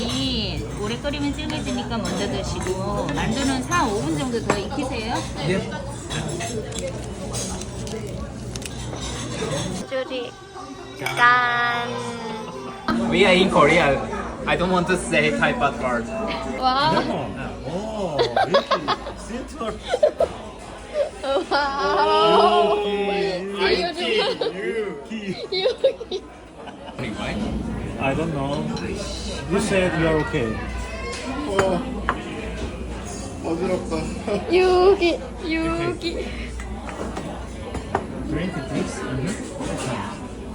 면이 오래 끓이면 질겨지니까 먼저 드시고 만두는 4, 5분 정도 더 익히세요. 네. 줄이 짠. We are in Korea. I don't want to say Thai bad word. 와우. 오, 이렇게 센터. 와우. 유키. 유기. Right? I don't know. You said you are okay. 어지럽다. 유기. 유기. Drink this.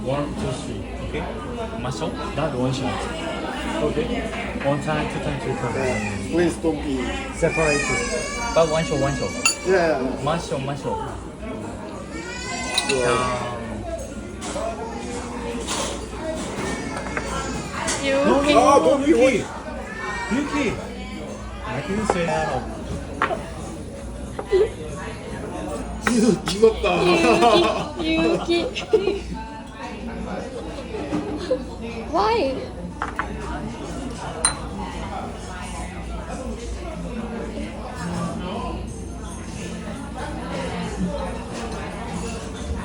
One, two, three. Okay? Muscle? Not one shot. Okay? One time, two time, three time. Please don't be. Separated. But one shot, one shot. Yeah. Muscle, muscle. 유기. No, don't Yuki. Yuki. I didn't say that. 죽었다. 유기. Why?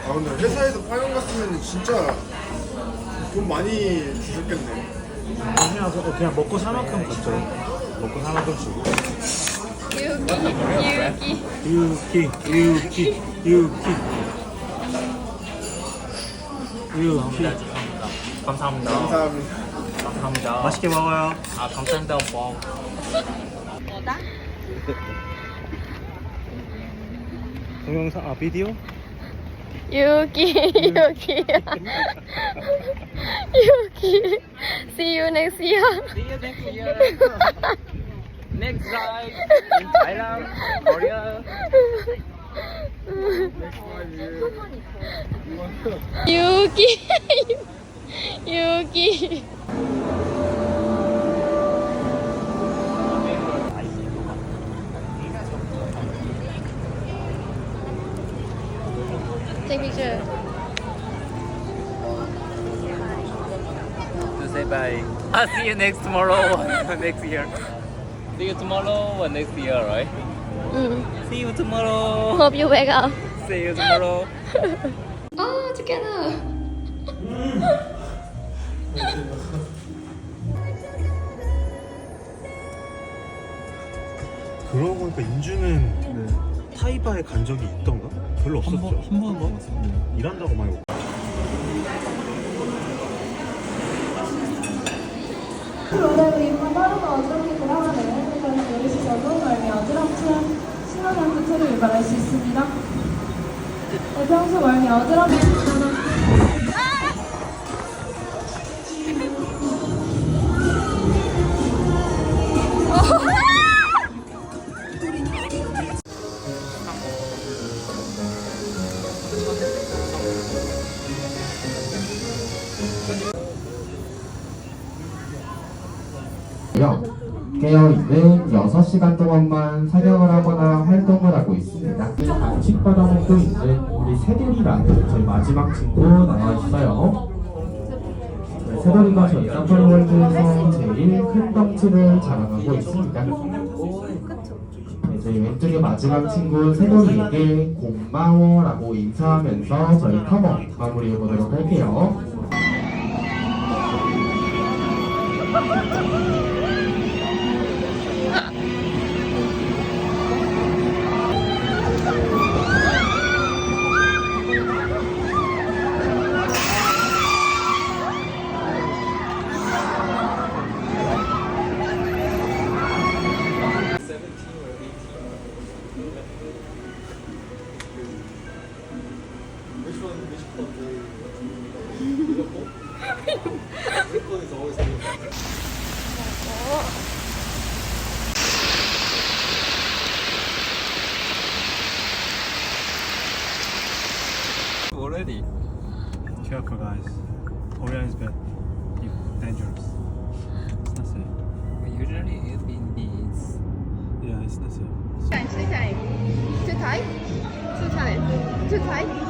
아 근데 회사에서 파견 갔으면 진짜 돈 많이 주셨겠네. 그냥 먹고 살 만큼 줬죠. 먹고 살 만큼 주고. 유기. 유키. 감사합니다. 감사합니다. 감사합니다. 맛있게 먹어요. 아, 감사합니다, 오빠. 뭐다? 동영상 비디오? 유기. See you next year. See you next year. Next time in Thailand, Korea. 유기. Take picture. To say bye. I'll see you next tomorrow. Next year. See you tomorrow or next year, right? See you tomorrow. Hope you wake up. See you tomorrow. Oh, together. 그러고 보니까 인주는 타이바에 간 적이 있던가? 별로 없었죠. 한 번 가봤어요. 일한다고 말고. 노래그림과 빠르고 어지럽게 돌아가는 그런 내리시셔도 멀미 어지럽지 신원한 구체를 유발할 수 있습니다. 평소 멀미 어지럽게 깨어있는 6시간 동안만 사냥을 하거나 활동을 하고 있습니다. 간식바다목도 있는 우리 새돌이라는 저희 마지막 친구 나와있어요. 새돌이가 저희 사파리월드에서 제일 큰 덩치를 자랑하고 있습니다. 저희 왼쪽에 마지막 친구 새돌이에게 고마워라고 인사하면서 저희 탐험 마무리해보도록 할게요. Already. Careful guys. Korea is bad. Dangerous. It's not safe. Usually it's been these. Yeah, it's not safe. Two times.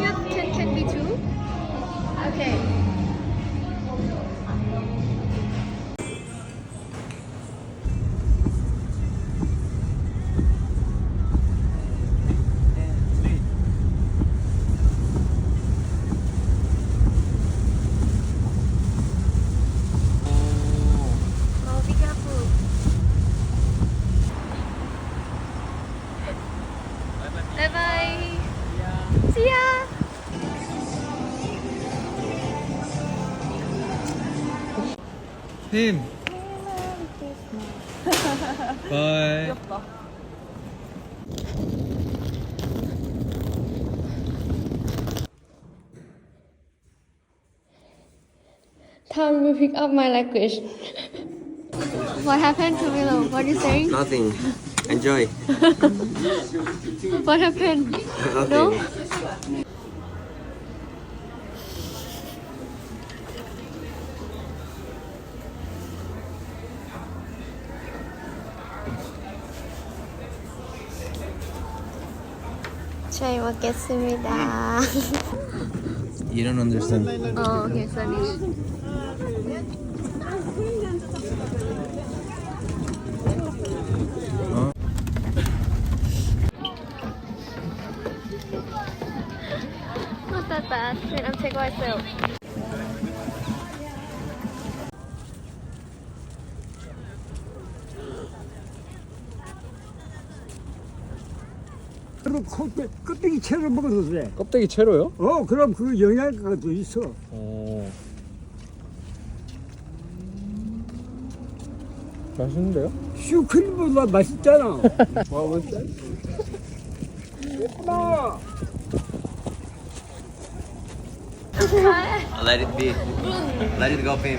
Yeah, can be two. Okay. 핀. 바이. Time to pick up my language. What happened to Milo? What are you saying? Nothing. Enjoy. What happened? Nothing. No? 잘 먹겠습니다. You don't understand. Okay, sorry. 맞다. 그냥 제거했어요. 그럼 껍데기 채로 먹어도 돼. 껍데기 채로요? 그럼 그 영양가도 있어. 맛있는데요? 슈크림보다 맛있잖아. 와, 멋져. 예쁘다. Let it be. Let it go, Pim.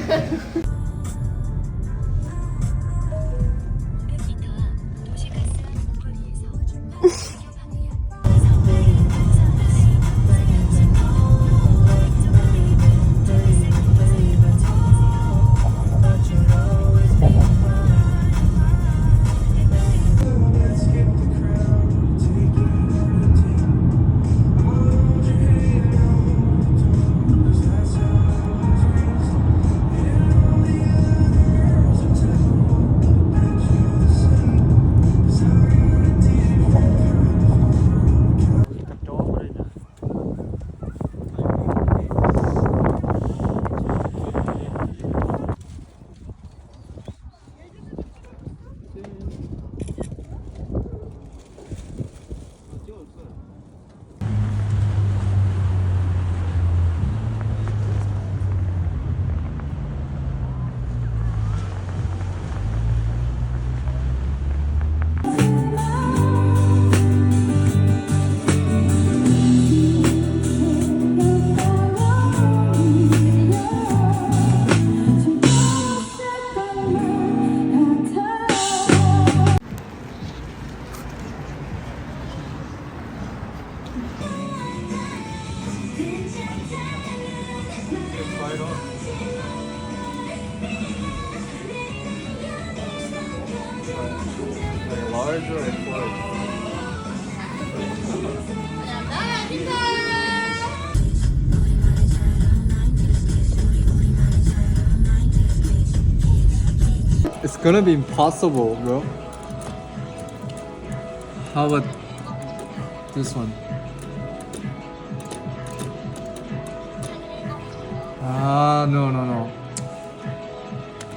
larger and fuller. It's gonna be impossible, bro. How about this one? No.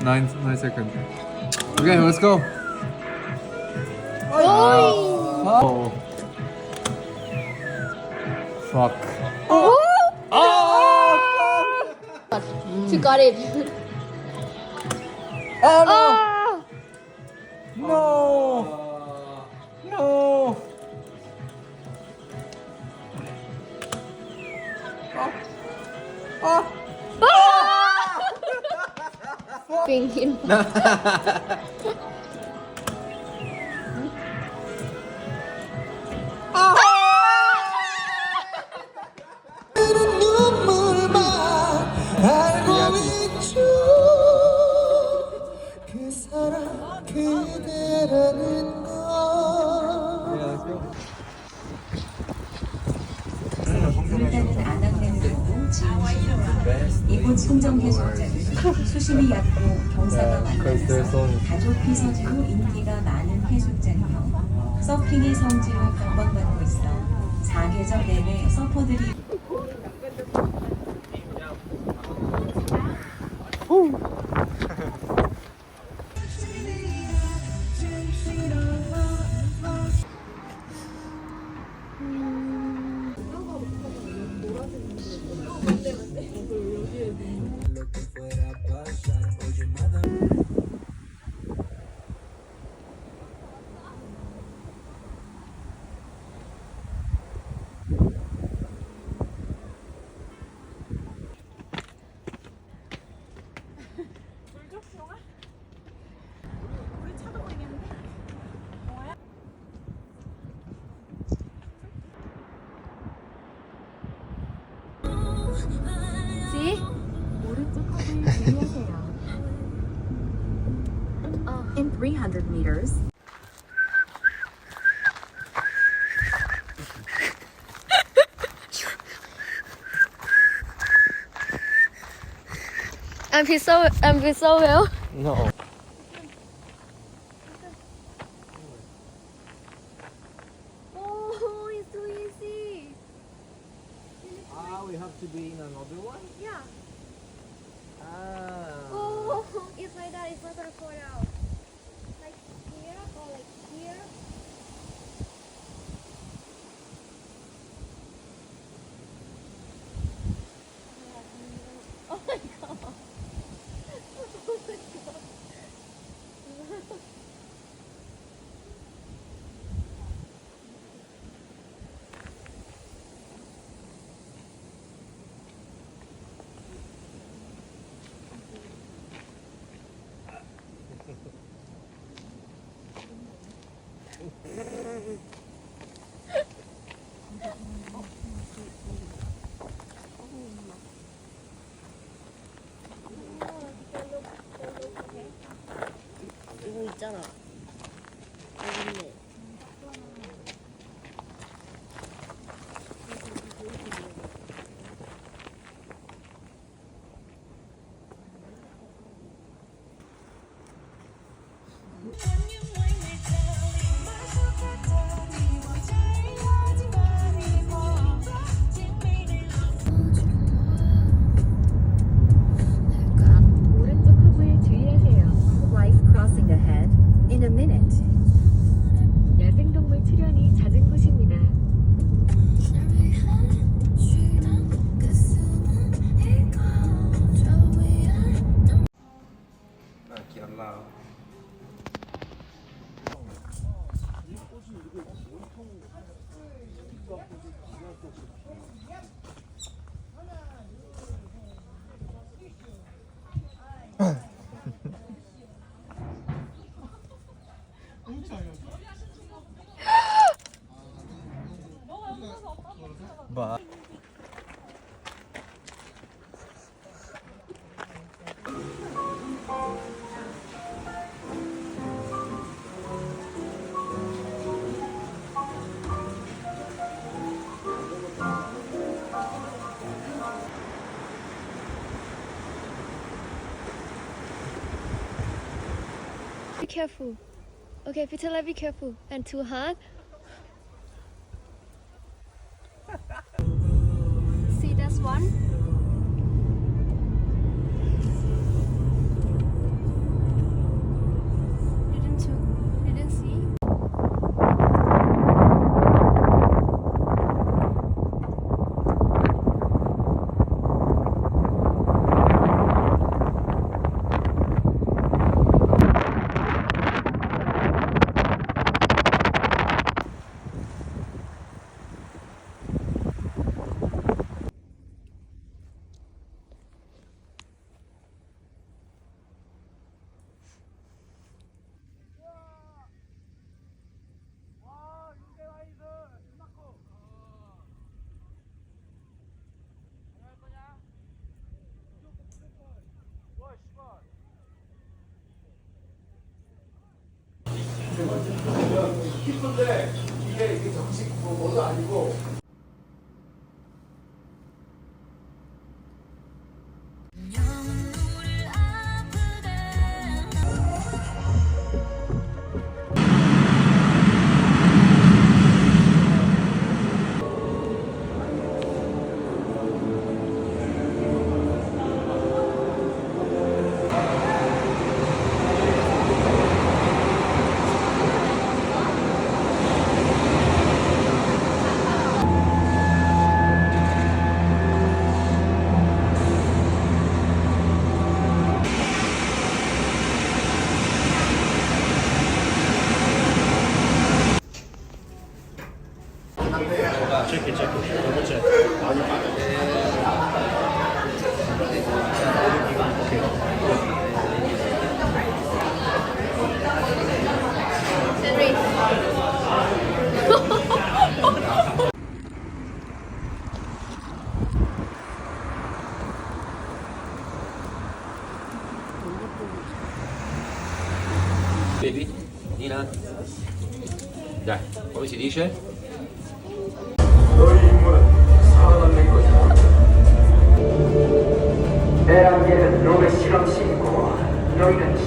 9 seconds. Okay, let's go. Oh. Fuck. You got it. Oh no! No! Being hit. 일단은 안악내는 지원시 이곳 송정해수욕장은 수심이 얕고 경사가 많아서 가족 피서지로 인기가 많은 해수욕장이며 서핑의 성지로 각광받고 있어 사계절 내내 서퍼들이 100 meters. I'm so well. No. Oh, it's so easy. We have to be in another one? Yeah. Ah. Oh, it's like that. It's not gonna fall out. Like here or like here. Oh my god. Oh my god. 이거 있잖아. 여기 있네. 오른쪽 커브에 주의하세요. Life crossing ahead in a minute. 야생동물 출현이 잦은 곳입니다. But Be careful. Okay, Peter, be careful. And too hard. See this one? Didn't see? 기쁜데 이게 정식 뭐도 아니고. Baby. 你呢？来，我们一起滴血。 너의 임무는 살아남는 것이다. 내 안개는 놈의 실험실이고 너희는